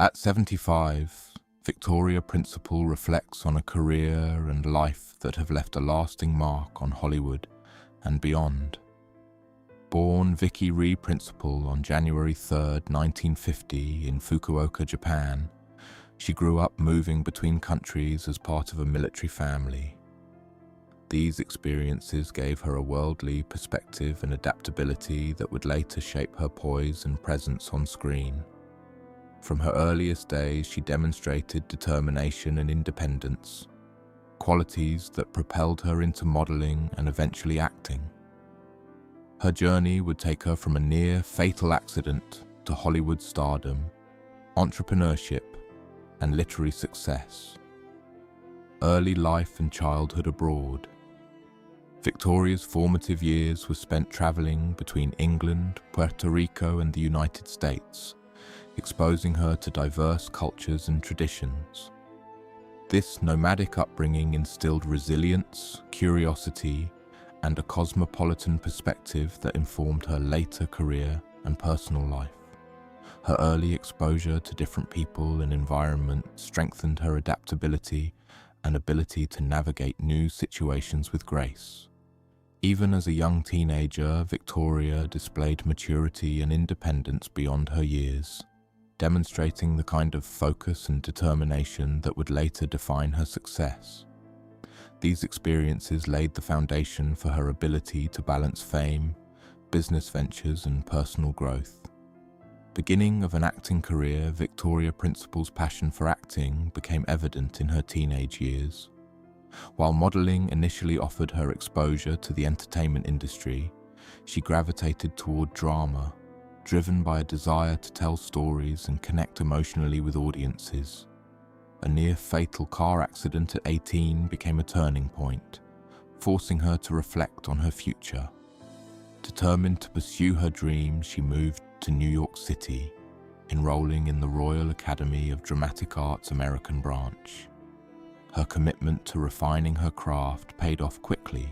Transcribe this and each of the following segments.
At 75, Victoria Principal reflects on a career and life that have left a lasting mark on Hollywood and beyond. Born Vicky Ree Principal on January 3, 1950 in Fukuoka, Japan, she grew up moving between countries as part of a military family. These experiences gave her a worldly perspective and adaptability that would later shape her poise and presence on screen. From her earliest days, she demonstrated determination and independence, qualities that propelled her into modeling and eventually acting. Her journey would take her from a near-fatal accident to Hollywood stardom, entrepreneurship, and literary success. Early life and childhood abroad. Victoria's formative years were spent traveling between England, Puerto Rico, and the United States, exposing her to diverse cultures and traditions. This nomadic upbringing instilled resilience, curiosity, and a cosmopolitan perspective that informed her later career and personal life. Her early exposure to different people and environment strengthened her adaptability and ability to navigate new situations with grace. Even as a young teenager, Victoria displayed maturity and independence beyond her years, demonstrating the kind of focus and determination that would later define her success. These experiences laid the foundation for her ability to balance fame, business ventures, and personal growth. Beginning of an acting career, Victoria Principal's passion for acting became evident in her teenage years. While modeling initially offered her exposure to the entertainment industry, she gravitated toward drama, driven by a desire to tell stories and connect emotionally with audiences. A near-fatal car accident at 18 became a turning point, forcing her to reflect on her future. Determined to pursue her dream, she moved to New York City, enrolling in the Royal Academy of Dramatic Art's American branch. Her commitment to refining her craft paid off quickly,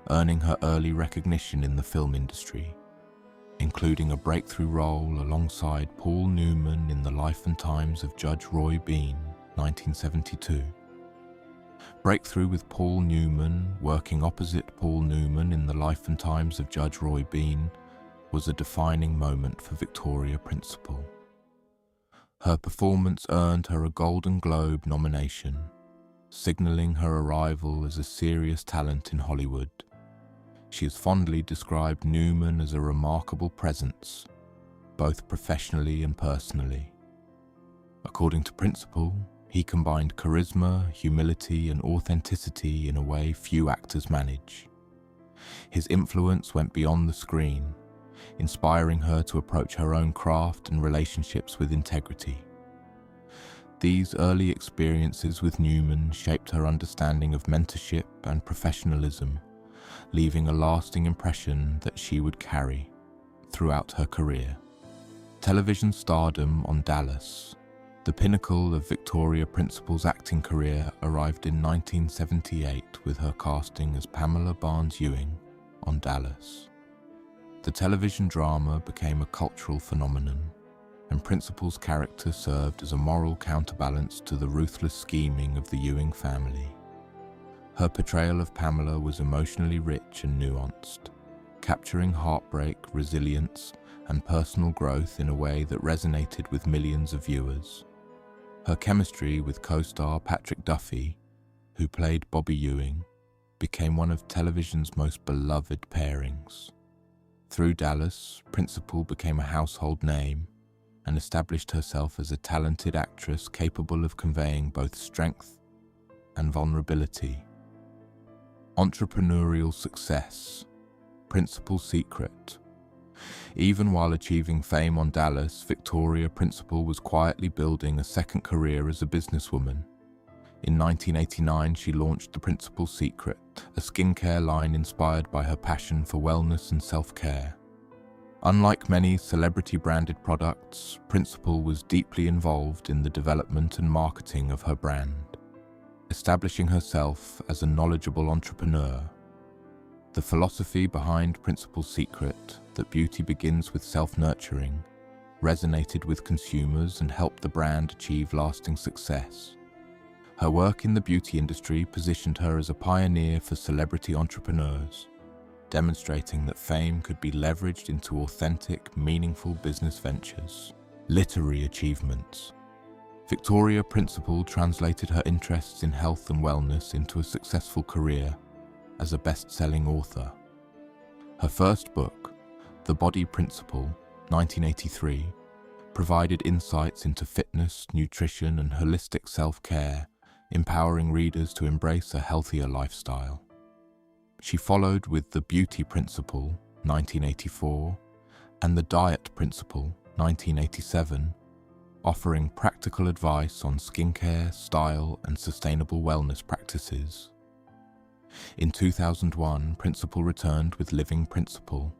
earning her early recognition in the film industry, including a breakthrough role alongside Paul Newman in The Life and Times of Judge Roy Bean, 1972. Breakthrough with Paul Newman, working opposite Paul Newman in The Life and Times of Judge Roy Bean, was a defining moment for Victoria Principal. Her performance earned her a Golden Globe nomination, signaling her arrival as a serious talent in Hollywood. She has fondly described Newman as a remarkable presence, both professionally and personally. According to Principal, he combined charisma, humility, and authenticity in a way few actors manage. His influence went beyond the screen, inspiring her to approach her own craft and relationships with integrity. These early experiences with Newman shaped her understanding of mentorship and professionalism, leaving a lasting impression that she would carry throughout her career. Television stardom on Dallas. The pinnacle of Victoria Principal's acting career arrived in 1978 with her casting as Pamela Barnes Ewing on Dallas. The television drama became a cultural phenomenon, and Principal's character served as a moral counterbalance to the ruthless scheming of the Ewing family. Her portrayal of Pamela was emotionally rich and nuanced, capturing heartbreak, resilience, and personal growth in a way that resonated with millions of viewers. Her chemistry with co-star Patrick Duffy, who played Bobby Ewing, became one of television's most beloved pairings. Through Dallas, Principal became a household name and established herself as a talented actress capable of conveying both strength and vulnerability. Entrepreneurial success. Principal's secret. Even while achieving fame on Dallas, Victoria Principal was quietly building a second career as a businesswoman. In 1989, she launched The Principal's Secret, a skincare line inspired by her passion for wellness and self-care. Unlike many celebrity-branded products, Principal was deeply involved in the development and marketing of her brand, establishing herself as a knowledgeable entrepreneur. The philosophy behind Principal's Secret, that beauty begins with self-nurturing, resonated with consumers and helped the brand achieve lasting success. Her work in the beauty industry positioned her as a pioneer for celebrity entrepreneurs, demonstrating that fame could be leveraged into authentic, meaningful business ventures. Literary achievements. Victoria Principal translated her interests in health and wellness into a successful career as a best-selling author. Her first book, The Body Principle, 1983, provided insights into fitness, nutrition, and holistic self-care, empowering readers to embrace a healthier lifestyle. She followed with The Beauty Principle, 1984, and The Diet Principle, 1987, offering practical advice on skincare, style, and sustainable wellness practices. In 2001, Principal returned with Living Principle,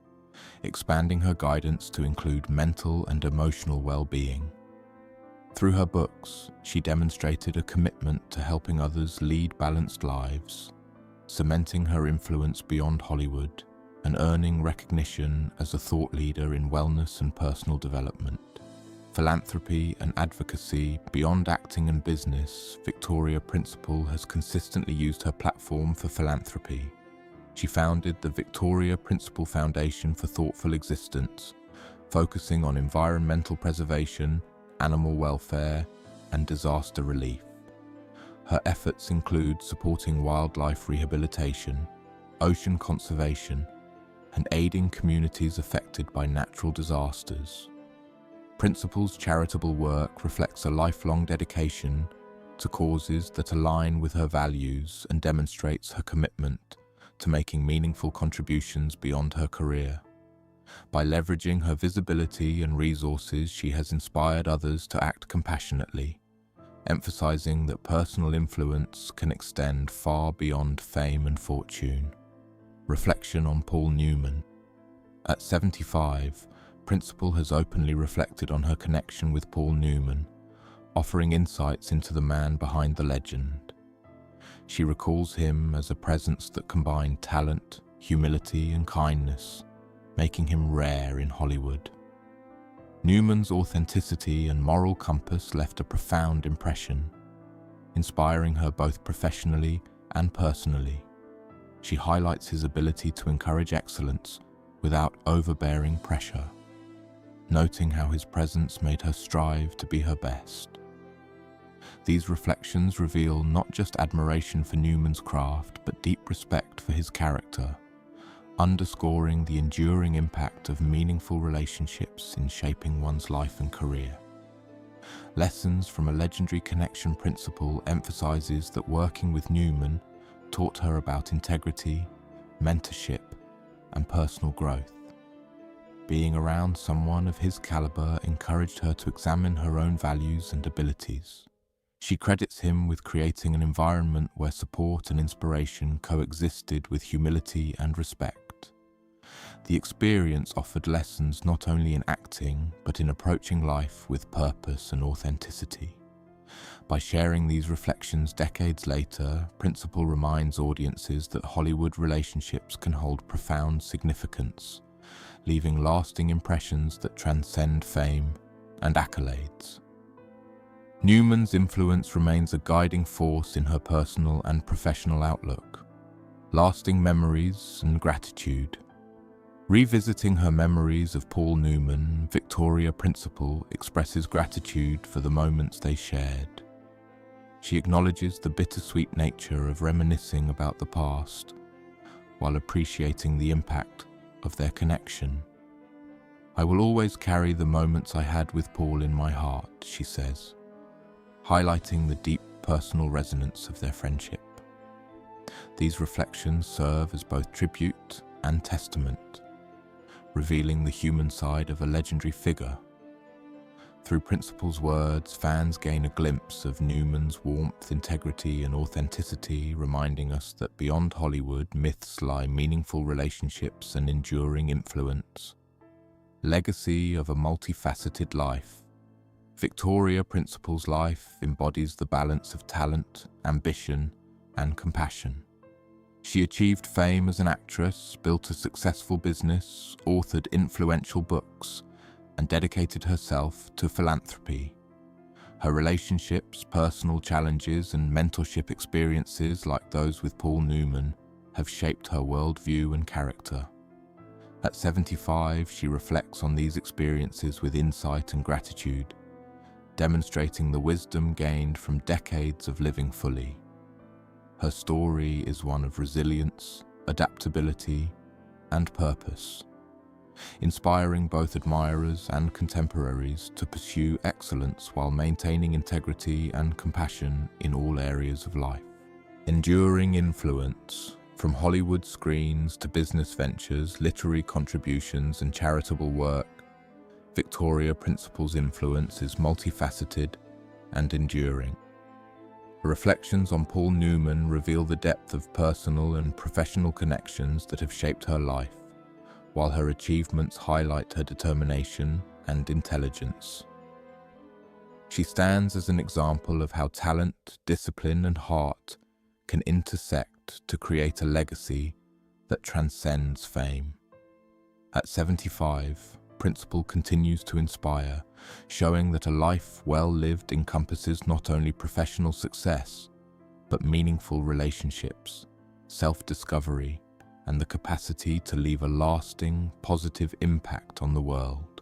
expanding her guidance to include mental and emotional well-being. Through her books, she demonstrated a commitment to helping others lead balanced lives, cementing her influence beyond Hollywood and earning recognition as a thought leader in wellness and personal development. Philanthropy and advocacy. Beyond acting and business, Victoria Principal has consistently used her platform for philanthropy. She founded the Victoria Principal Foundation for Thoughtful Existence, focusing on environmental preservation, animal welfare, and disaster relief. Her efforts include supporting wildlife rehabilitation, ocean conservation, and aiding communities affected by natural disasters. Principal's charitable work reflects a lifelong dedication to causes that align with her values and demonstrates her commitment to making meaningful contributions beyond her career. By leveraging her visibility and resources, she has inspired others to act compassionately, emphasizing that personal influence can extend far beyond fame and fortune. Reflection on Paul Newman. At 75, Principal has openly reflected on her connection with Paul Newman, offering insights into the man behind the legend. She recalls him as a presence that combined talent, humility, and kindness, making him rare in Hollywood. Newman's authenticity and moral compass left a profound impression, inspiring her both professionally and personally. She highlights his ability to encourage excellence without overbearing pressure, noting how his presence made her strive to be her best. These reflections reveal not just admiration for Newman's craft, but deep respect for his character, underscoring the enduring impact of meaningful relationships in shaping one's life and career. Lessons from a Legendary Connection Principle emphasizes that working with Newman taught her about integrity, mentorship, and personal growth. Being around someone of his caliber encouraged her to examine her own values and abilities. She credits him with creating an environment where support and inspiration coexisted with humility and respect. The experience offered lessons not only in acting, but in approaching life with purpose and authenticity. By sharing these reflections decades later, Principal reminds audiences that Hollywood relationships can hold profound significance, leaving lasting impressions that transcend fame and accolades. Newman's influence remains a guiding force in her personal and professional outlook. Lasting memories and gratitude. Revisiting her memories of Paul Newman, Victoria Principal expresses gratitude for the moments they shared. She acknowledges the bittersweet nature of reminiscing about the past, while appreciating the impact of their connection. "I will always carry the moments I had with Paul in my heart," she says, highlighting the deep personal resonance of their friendship. These reflections serve as both tribute and testament, revealing the human side of a legendary figure. Through Principal's words, fans gain a glimpse of Newman's warmth, integrity, and authenticity, reminding us that beyond Hollywood, myths lie meaningful relationships and enduring influence. Legacy of a multifaceted life. Victoria Principal's life embodies the balance of talent, ambition, and compassion. She achieved fame as an actress, built a successful business, authored influential books, and dedicated herself to philanthropy. Her relationships, personal challenges, and mentorship experiences like those with Paul Newman have shaped her worldview and character. At 75, she reflects on these experiences with insight and gratitude, demonstrating the wisdom gained from decades of living fully. Her story is one of resilience, adaptability, and purpose, inspiring both admirers and contemporaries to pursue excellence while maintaining integrity and compassion in all areas of life. Enduring influence. From Hollywood screens to business ventures, literary contributions, and charitable work, Victoria Principal's influence is multifaceted and enduring. Her reflections on Paul Newman reveal the depth of personal and professional connections that have shaped her life, while her achievements highlight her determination and intelligence. She stands as an example of how talent, discipline, and heart can intersect to create a legacy that transcends fame. At 75, Principal continues to inspire, showing that a life well lived encompasses not only professional success, but meaningful relationships, self-discovery, and the capacity to leave a lasting, positive impact on the world.